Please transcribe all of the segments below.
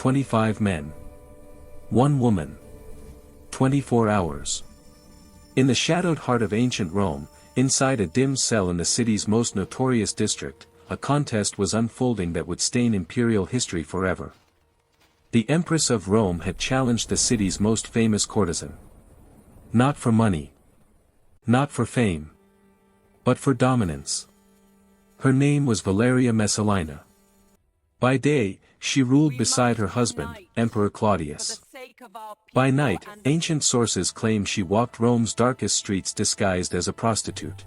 25 men. 1 woman. 24 hours. In the shadowed heart of ancient Rome, inside a dim cell in the city's most notorious district, a contest was unfolding that would stain imperial history forever. The Empress of Rome had challenged the city's most famous courtesan. Not for money. Not for fame. But for dominance. Her name was Valeria Messalina. By day, she ruled beside her husband, Emperor Claudius. By night, ancient sources claim she walked Rome's darkest streets disguised as a prostitute.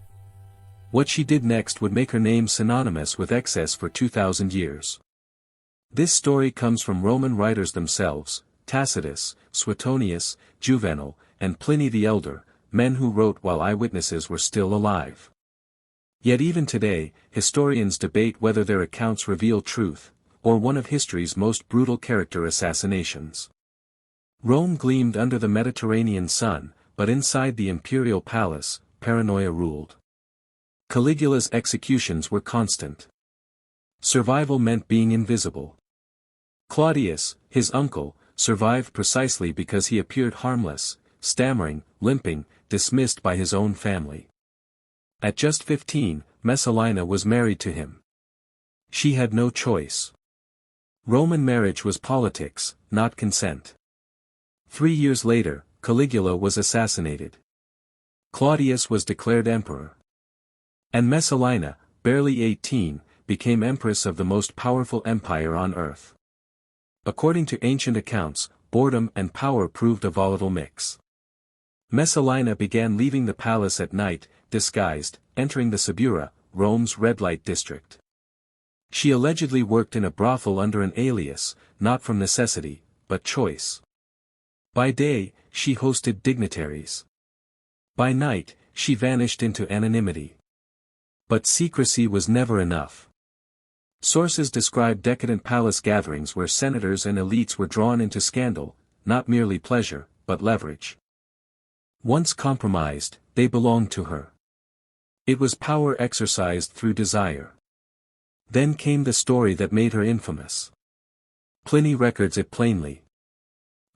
What she did next would make her name synonymous with excess for 2,000 years. This story comes from Roman writers themselves, Tacitus, Suetonius, Juvenal, and Pliny the Elder, men who wrote while eyewitnesses were still alive. Yet even today, historians debate whether their accounts reveal truth, or one of history's most brutal character assassinations. Rome gleamed under the Mediterranean sun, but inside the imperial palace, paranoia ruled. Caligula's executions were constant. Survival meant being invisible. Claudius, his uncle, survived precisely because he appeared harmless, stammering, limping, dismissed by his own family. At just 15, Messalina was married to him. She had no choice. Roman marriage was politics, not consent. 3 years later, Caligula was assassinated. Claudius was declared emperor. And Messalina, barely 18, became empress of the most powerful empire on earth. According to ancient accounts, boredom and power proved a volatile mix. Messalina began leaving the palace at night, disguised, entering the Subura, Rome's red light district. She allegedly worked in a brothel under an alias, not from necessity, but choice. By day, she hosted dignitaries. By night, she vanished into anonymity. But secrecy was never enough. Sources describe decadent palace gatherings where senators and elites were drawn into scandal, not merely pleasure, but leverage. Once compromised, they belonged to her. It was power exercised through desire. Then came the story that made her infamous. Pliny records it plainly.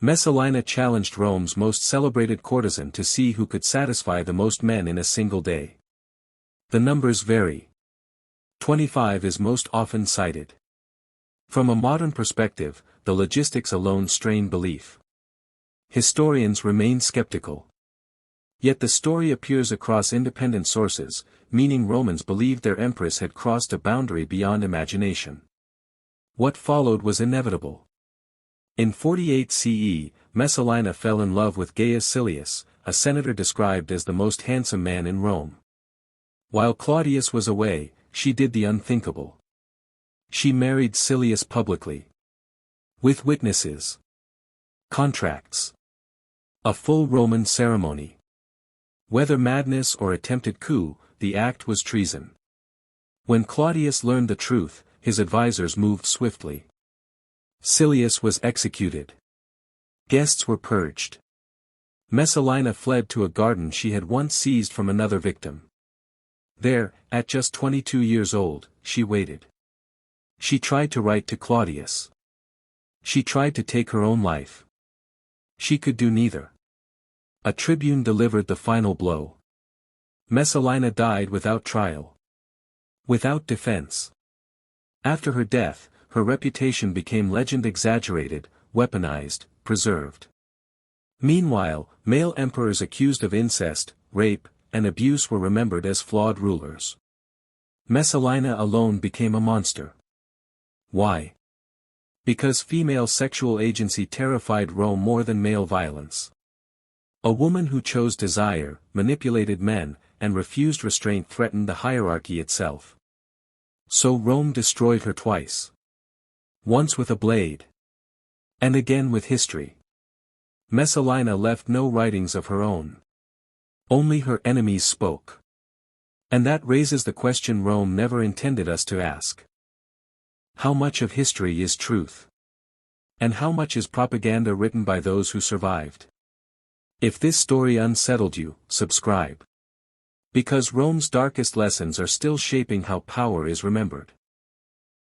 Messalina challenged Rome's most celebrated courtesan to see who could satisfy the most men in a single day. The numbers vary. 25 is most often cited. From a modern perspective, the logistics alone strain belief. Historians remain skeptical. Yet the story appears across independent sources, meaning Romans believed their empress had crossed a boundary beyond imagination. What followed was inevitable. In 48 CE, Messalina fell in love with Gaius Silius, a senator described as the most handsome man in Rome. While Claudius was away, she did the unthinkable. She married Silius publicly. With witnesses. Contracts. A full Roman ceremony. Whether madness or attempted coup, the act was treason. When Claudius learned the truth, his advisors moved swiftly. Silius was executed. Guests were purged. Messalina fled to a garden she had once seized from another victim. There, at just 22 years old, she waited. She tried to write to Claudius. She tried to take her own life. She could do neither. A tribune delivered the final blow. Messalina died without trial. Without defense. After her death, her reputation became legend exaggerated, weaponized, preserved. Meanwhile, male emperors accused of incest, rape, and abuse were remembered as flawed rulers. Messalina alone became a monster. Why? Because female sexual agency terrified Rome more than male violence. A woman who chose desire, manipulated men, and refused restraint threatened the hierarchy itself. So Rome destroyed her twice. Once with a blade. And again with history. Messalina left no writings of her own. Only her enemies spoke. And that raises the question Rome never intended us to ask. How much of history is truth? And how much is propaganda written by those who survived? If this story unsettled you, subscribe. Because Rome's darkest lessons are still shaping how power is remembered.